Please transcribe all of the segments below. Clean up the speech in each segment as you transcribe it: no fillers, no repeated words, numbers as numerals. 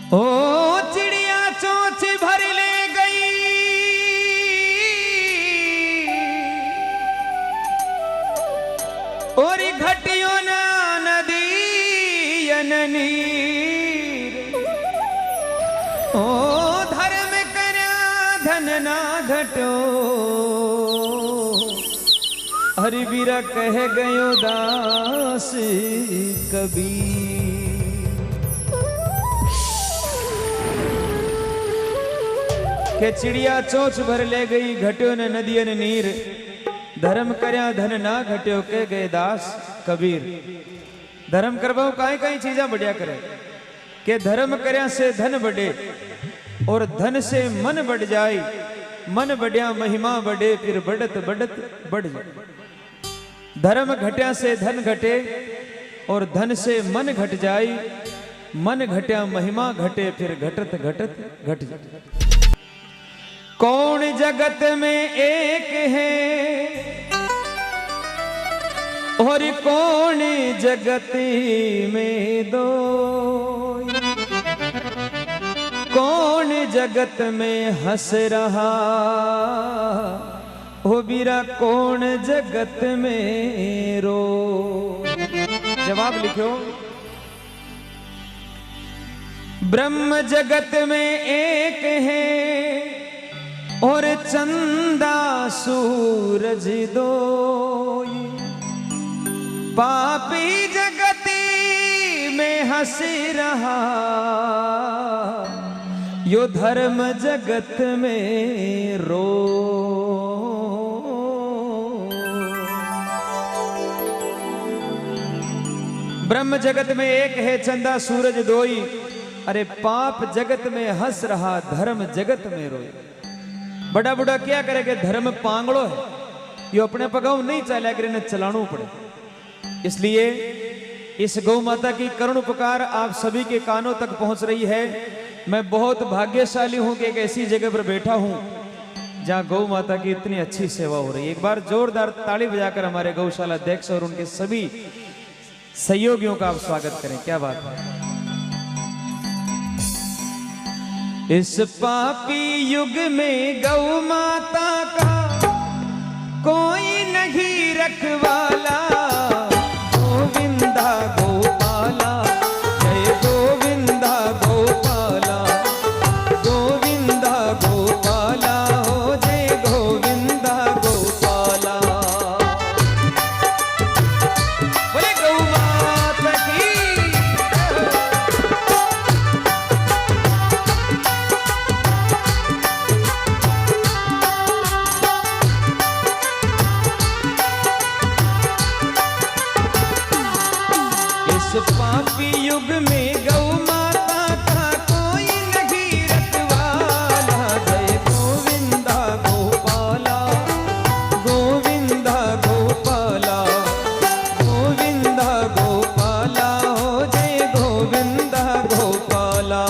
ओ चिड़िया चोंच भर ले गई, और घटियों ना नदी नीर। ओ धर्म करा धन ना घटो, हरि बीरा कह गयो दास कबीर। के चिड़िया चोंच भर ले गई, घट्यो ने नदियन नीर। धर्म करया धन ना घट्यो, के गए दास कबीर। धर्म करवाओ काई काई चीजा बढ़िया करे, के धर्म करया से धन बढ़े, और धन से मन बढ़ जाए। मन बढ़िया महिमा बढ़े, फिर बढ़त बढ़त बढ़ जाए। धर्म घट्या से धन घटे, और धन से मन घट जाए। मन घट्या महिमा घटे, फिर घटत घटत घट जाए। कौन जगत में एक है, और कौन जगत में दो। कौन जगत में हंस रहा, हो बीरा कौन जगत में रो। जवाब लिखो। ब्रह्म जगत में एक है, और चंदा सूरज दो। पापी जगती में हंस रहा, यो धर्म जगत में रो। ब्रह्म जगत में एक है, चंदा सूरज दोई। अरे पाप जगत में हंस रहा, धर्म जगत में रोई। बड़ा बुढ़ा क्या करेगा, धर्म पांगड़ो है, यो अपने पगाऊ नहीं चला कर चलाना पड़े। इसलिए इस गौ माता की करुण पुकार आप सभी के कानों तक पहुंच रही है। मैं बहुत भाग्यशाली हूं कि एक ऐसी जगह पर बैठा हूं जहां गौ माता की इतनी अच्छी सेवा हो रही है। एक बार जोरदार ताली बजाकर हमारे गौशाला अध्यक्ष और उनके सभी सहयोगियों का आप स्वागत करें। क्या बात है। इस पापी युग में गौ माता का कोई नहीं रखवाला। गोविंदा गोपाला, जय गोविंदा गोपाला। गोविंदा गोपाला, हो जय गोविंदा गोपाला। बोले गौ माता की। पापी युग में गौ माता का कोई नहीं रखवाला। जय गोविंदा गोपाला, गोविंदा गोपाला। गोविंदा गोपाला, हो जय गोविंदा गोपाला।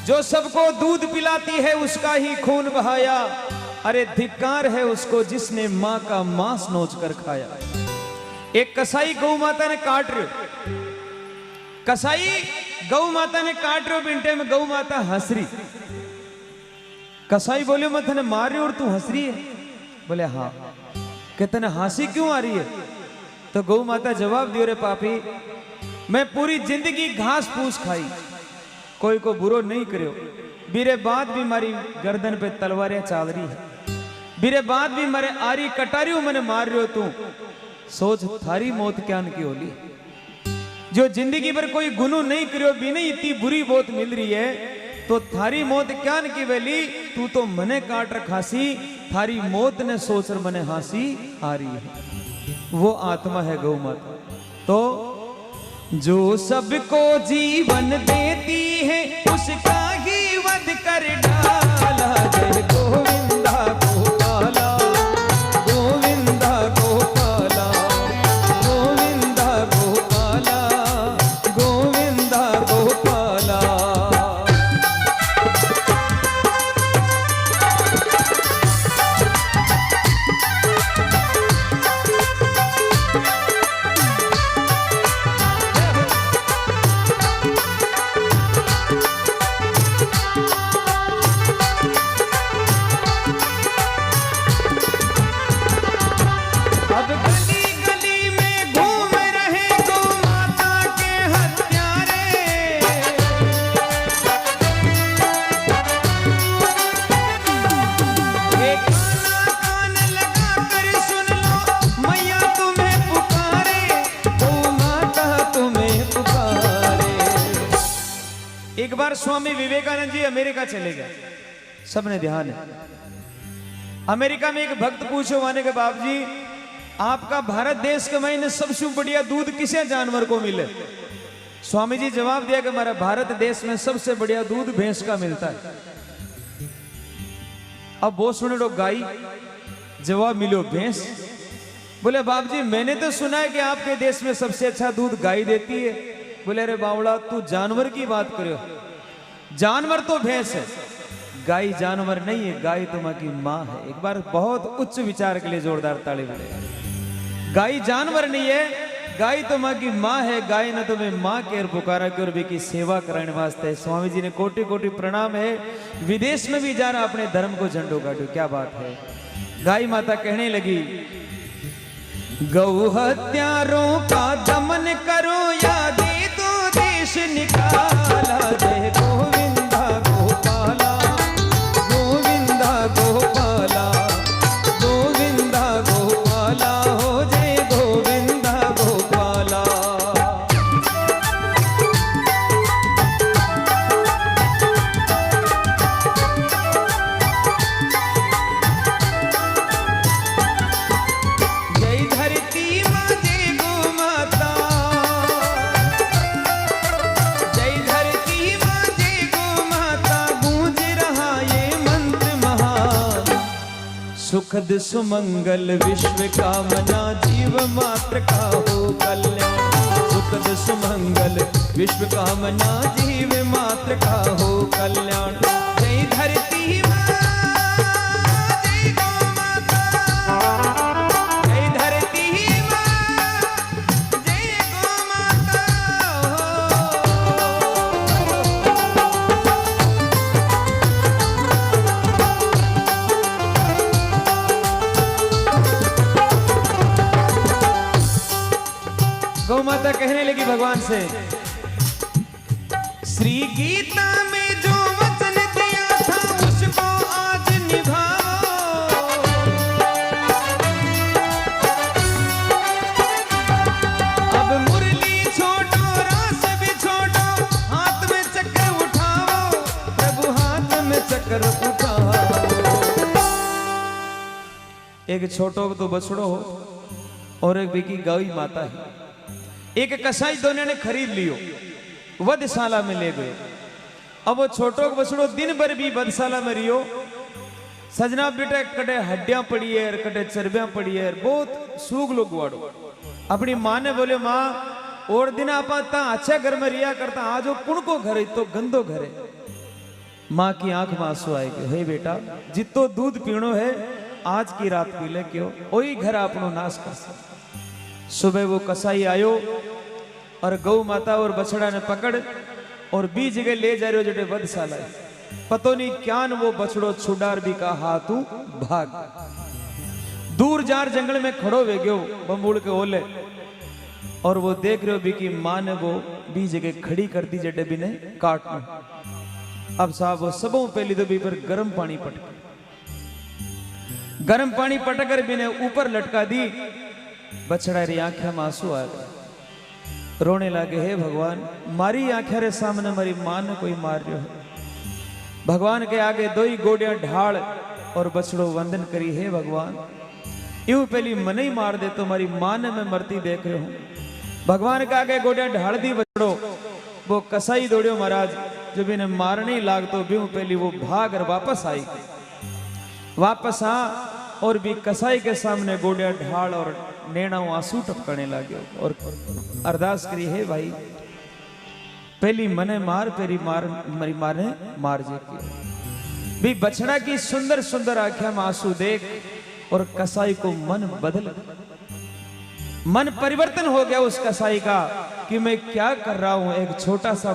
जो सबको दूध पिलाती है उसका ही खून बहाया। अरे धिक्कार है उसको जिसने मां का मांस नोच कर खाया। एक कसाई गौ माता ने काट रहे, कसाई गौ माता ने काट रहे बिंटे में, गौ माता हंस रही। कसाई बोले मैं तने मार रही और तू हंस रही है। बोले हाँ। कहते ने हंसी क्यों आ रही है? तो गौ माता जवाब दियो, रे पापी मैं पूरी जिंदगी घास फूस खाई, कोई को बुरो नहीं करो। बीरे बाद भी मारी गर्दन पे तलवारें चाल रही है। बीरे बाद भी मारे आरी कटारियों मैंने मार रहे हो तू। सोच थारी मौत क्या की होली। जो जिंदगी भर कोई गुनू नहीं करो, भी नहीं इतनी बुरी मौत मिल रही है, तो थारी मौत क्या की वेली। तू तो मने काट रखासी, थारी मौत ने सोच मने हासी आ रही है। वो आत्मा है गौ माता। तो जो सबको जीवन देती है उसका ही वध कर डाला। जय गोविंदा गोपाला, गोविंदा गोपाला, गोविंदा गोपाला, गोविंदा गोपाला। एक बार स्वामी विवेकानंद जी अमेरिका चले गए, सबने ध्यान है। अमेरिका में एक भक्त पूछो माने के बाप जी आपका भारत देश के महीने सबसे बढ़िया दूध किसे जानवर को मिले? स्वामी जी जवाब दिया कि हमारा भारत देश में सबसे बढ़िया दूध भैंस का मिलता है। अब वो सुने लो गाय, जवाब मिलो भैंस। बोले बाप जी मैंने तो सुना है कि आपके देश में सबसे अच्छा दूध गाय देती है। बोले अरे बावड़ा तू जानवर की बात करो, जानवर तो भैंस है, गाय जानवर नहीं है, गाय तुम्हारी माँ है। एक बार बहुत उच्च विचार के लिए जोरदार ताली बजाएं। गाय जानवर नहीं है, गाय तुम्हारी माँ है। गाय ने तुम्हें माँ के पुकारा के और की सेवा कराने वास्ते। स्वामी जी ने कोटि कोटि प्रणाम है। विदेश में भी जा रहा अपने धर्म को झंडो गाड़ो, क्या बात है। गाय माता कहने लगी गौ हत्यारों का दमन करो या दे दो देश निकाला। जय गोविंदा गोपाला, गोविंदा गोपाला, गोविंदा गोपाला, हो जय गोविंदा गोपाला। जय धरती माँ जय गो माता, जय धरती माँ जय गो माता, गूंज रहा ये मंत्र महान। सुखद सुमंगल विश्व कामना, जीव मात्र का हो कल्याण। सुखद सुमंगल विश्व कामना, जीव मात्र का हो कल्याण। जय धरती माँ जय गो माता, जय धरती माँ जय गो माता। गौ माता कहने लगी भगवान से श्री गीता में जो वचन दिया था उसको आज निभाओ। अब मुरली छोड़ो रास भी छोड़ो, हाथ में चक्र उठाओ प्रभु, हाथ में चक्र उठाओ। एक छोटो तो बछड़ो हो और एक बिकी गौ माता है। एक कसाई दोनों ने खरीद लियो, वधशाला में ले गए। अब वो छोटो बछड़ो दिन भर भी वधशाला में रियो। सजना बेटा कटे हड्डियां पड़ी है, कटे चर्बियां पड़ी है, बहुत सूग लोग वाड़ो। अपनी माँ ने बोले माँ और दिन आप अच्छा घर में रिया करता, आज वो कुण को घर है तो गंदो घर है। माँ की आंख में आंसू आएगे, हे बेटा जितो दूध पीणो है आज की रात पी ले, क्यों वही घर आपनो नाश कर सकते। सुबह वो कसाई आयो और गौ माता और बछड़ा ने पकड़ और बीच जगह ले जा रहे हो जटे वधशाला। पतो नहीं क्या न वो बछड़ो छुडार भी का हाथू भाग। दूर जार जंगल में खड़ो वे गयो बम्बूड़ के ओले, और वो देख रहे हो भी कि माँ ने वो बीच जगह खड़ी कर दी जटे भी ने काटना। अब साहब वो सबों पहली तो भी पर गर्म पानी पटक, गर्म पानी पटकर भी ने ऊपर लटका दी। बछड़ा री आंखें में आंसू आ गए, रोने लगे हे भगवान मारी आंखें रे सामने मारी मां ने कोई मार रहा है। भगवान के आगे दो ही गोडियां ढाल और बछड़ो वंदन करी, हे भगवान यूं पहली मन ही मार दे तो मारी मां ने मैं मरती देख रहे हूं। भगवान का आगे गोड़िया ढाल दी बछड़ो, वो कसाई दौड़ियो महाराज, जब इन्हें मारने लाग तो भी पहली वो भाग और वापस आई, वापस आ और भी कसाई के सामने गोड़िया ढाल और नैना आंसू टपकने लगे और अरदास करी, है भाई पहली मने मार पेरी मार मरी मारने मार जे की भी बछड़ा की सुंदर सुंदर आंखें में आंसू देख और कसाई को मन बदल, मन परिवर्तन हो गया उस कसाई का कि मैं क्या कर रहा हूं। एक छोटा सा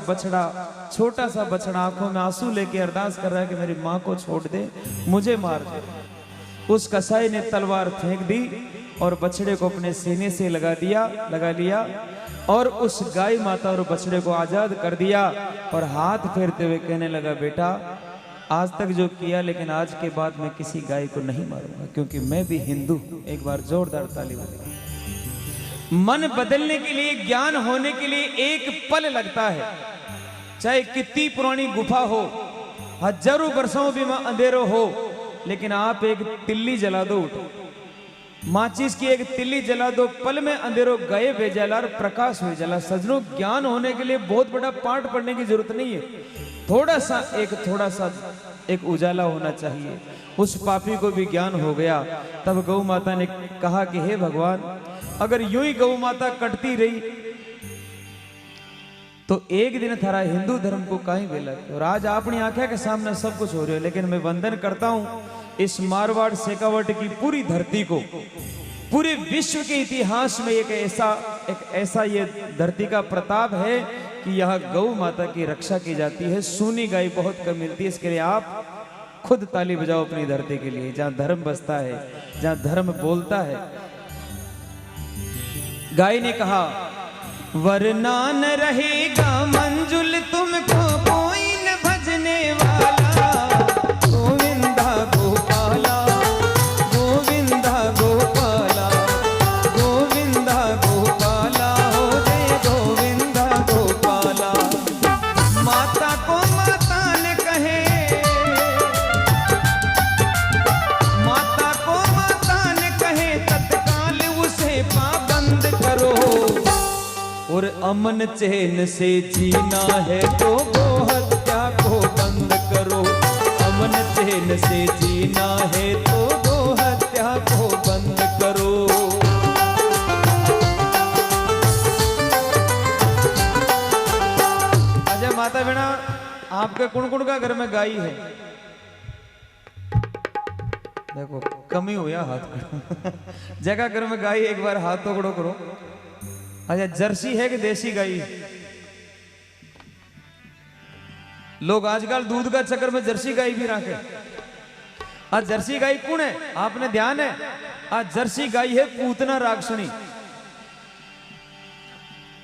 बछड़ा आंखों में आंसू लेके अरदास कर रहा है कि मेरी मां को छोड़ दे, मुझे मार दे। उस कसाई ने तलवार फेंक दी और बछड़े को अपने सीने से लगा लिया और उस गाय माता और बछड़े को आजाद कर दिया और हाथ फेरते हुए कहने लगा, बेटा आज तक जो किया लेकिन आज के बाद मैं किसी गाय को नहीं मारूंगा क्योंकि मैं भी हिंदू। एक बार जोरदार ताली बजाइए। मन बदलने के लिए, ज्ञान होने के लिए एक पल लगता है, चाहे कितनी पुरानी गुफा हो, हजारों वर्षों भी में अंधेरों हो, लेकिन आप एक तिल्ली जला दो, माचिस की एक तिल्ली जला दो, पल में अंधेरों गए बेजला और प्रकाश हो जला। सजनों, ज्ञान होने के लिए बहुत बड़ा पाठ पढ़ने की जरूरत नहीं है, थोड़ा सा एक उजाला होना चाहिए। उस पापी को भी ज्ञान हो गया। तब गौ माता ने कहा कि हे भगवान, अगर यूं ही गौ माता कटती रही तो एक दिन थारा हिंदू धर्म को कहीं बेला। और आज अपनी आंखें के सामने सब कुछ हो रहा है, लेकिन मैं वंदन करता हूं इस मारवाड़ शेखावट की पूरी धरती को, पूरे विश्व के इतिहास में एक ऐसा ये धरती का प्रताप है कि यह गौ माता की रक्षा की जाती है। सूनी गाय बहुत कम मिलती है, इसके लिए आप खुद ताली बजाओ अपनी धरती के लिए, जहां धर्म बसता है, जहां धर्म बोलता है। गाय ने कहा, वरना न रहेगा मंजुल तुमको कोई न भजने वाला, गोविंदा गोपाला, गोविंदा गोपाला, गोविंदा गोपाला, हो जय गोविंदा गोपाला। माता को माता न कहे, माता को माता न कहे, तत्काल उसे पाबंद करो। और अमन चैन से जीना है तो गो हत्या को बंद करो। अमन चैन से जीना है तो गो हत्या को बंद करो। अजय माता बिना आपके कुण का घर में गाय है, देखो कमी हुआ हाथ जगह घर में गाय, एक बार हाथ पकड़ो करो। अच्छा, जर्सी है कि देसी गाय? लोग आजकल दूध का चक्कर में जर्सी गाय भी रखे। आज जर्सी गाय कौन है आपने ध्यान है? आज जर्सी गाय है पूतना राक्षणी।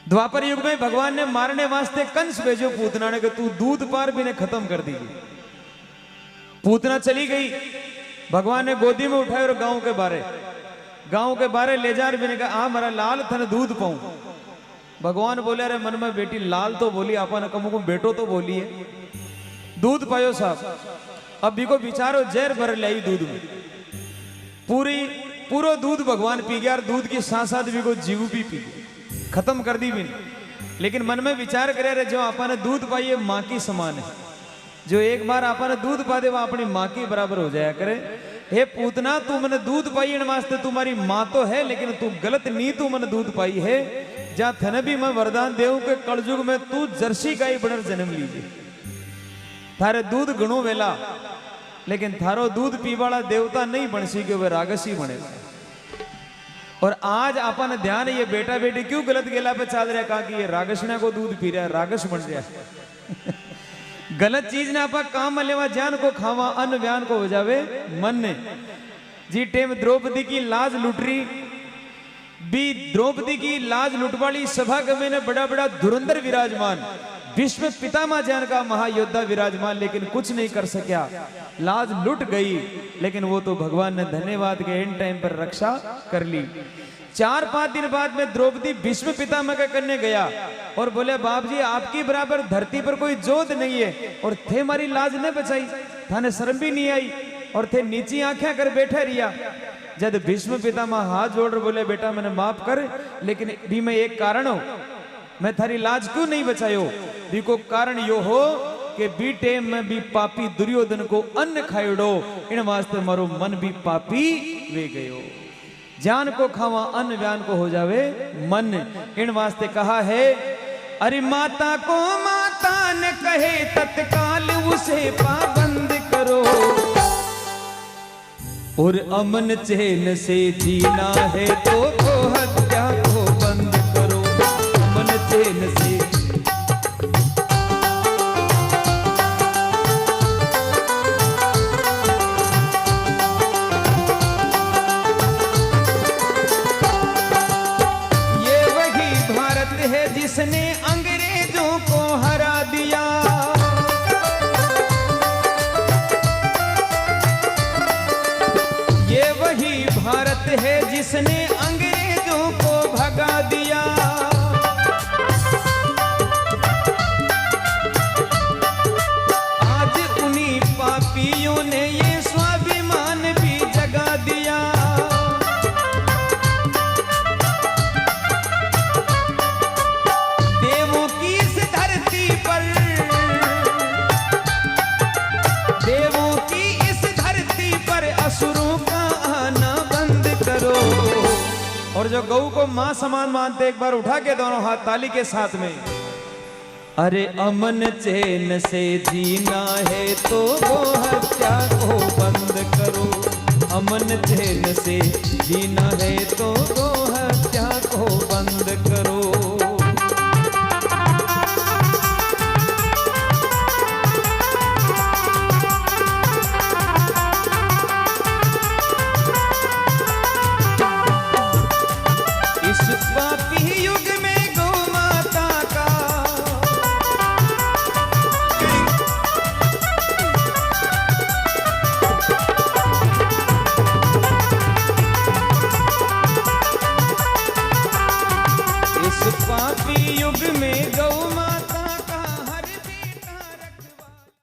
द्वापर युग में भगवान ने मारने वास्ते कंस भेजो पूतना ने कि तू दूध पार भी ने खत्म कर दीजिए। पूतना चली गई, भगवान ने गोदी में उठाए और गांव के बारे ले जा रहे कहा, आ मेरा लाल थन दूध पाऊं। भगवान बोले, अरे मन में बेटी लाल तो बोली, अपन कमु को बेटो तो बोली है। दूध पायो साहब, अब भी को बिचारो जहर भर लाई दूध में, पूरो दूध भगवान पी गया और दूध की साथ भी को जीव भी पी गया, खत्म कर दी भी नहीं। लेकिन मन में विचार करे, रहे जो अपन दूध पाइए माँ की समान है, जो एक बार अपन दूध पा दे वह अपनी माँ के बराबर हो जाया करे। हे पूतना, तू मैंने दूध पाई वास्ते तुम्हारी माँ तो है, लेकिन तू गलत नहीं, तू मैंने दूध पाई है। जहां थने भी मैं वरदान देऊ के कलयुग में तू जर्सी गाय बनर जन्म लीजिए। थारे दूध घणो वेला, लेकिन थारो दूध पीवाला देवता नहीं बन सी के वे रागसी बनेगा। और आज अपन ध्यान, ये बेटा बेटी क्यों गलत गेला पे चल रहा, कहा कि ये रागसना को दूध पी रहा है, रागस बन रहा है। गलत चीज ने आपा काम में लेवा, जान को खावा, अन्न व्यान को हो जावे मन ने। जी टेम द्रौपदी की लाज लुट रही भी, द्रौपदी की लाज लुटवाली सभा गमे ने बड़ा बड़ा धुरंधर विराजमान, विश्व पितामह जान का महायोद्धा विराजमान, लेकिन कुछ नहीं कर सका, लाज लुट गई। लेकिन वो तो भगवान ने धन्यवाद के एंड टाइम पर रक्षा कर ली। 4-5 दिन बाद में द्रौपदी भीष्म पितामह के करने गया और बोले, बाप जी आपकी बराबर धरती पर कोई जोध नहीं है और थे हमारी लाज न बचाई, थाने शर्म भी नहीं आई। और थे नीची आंखें कर बैठे रिया। जब भीष्म पितामह हाथ जोड़ बोले बेटा मैंने माफ कर, लेकिन भी मैं एक कारण हो, मैं थारी लाज क्यों नहीं बचायो? भी को कारण यो हो कि बी टेम में भी पापी दुर्योधन को अन्न खाइडो, इन वास्ते मारो मन भी पापी वे गयो। जान को खावा अन्न व्यान को हो जावे मन, इन वास्ते कहा है अरे माता को माता ने कहे तत्काल उसे पाबंद करो, और अमन चैन से जीना है तो हत्या को बंद करो। अमन चैन से जिसने अंग्रेजों को हरा दिया, ये वही भारत है जिसने अंग्रेजों को भगा दिया। आज उन्हीं पापियों ने ये स्वाभिमान भी जगा दिया। और जो गऊ को मां समान मानते एक बार उठा के दोनों हाथ ताली के साथ में, अरे अमन चैन से जीना है तो वो हत्या को बंद करो। अमन चैन से जीना है तो वो हत्या को बंद करो। इस बात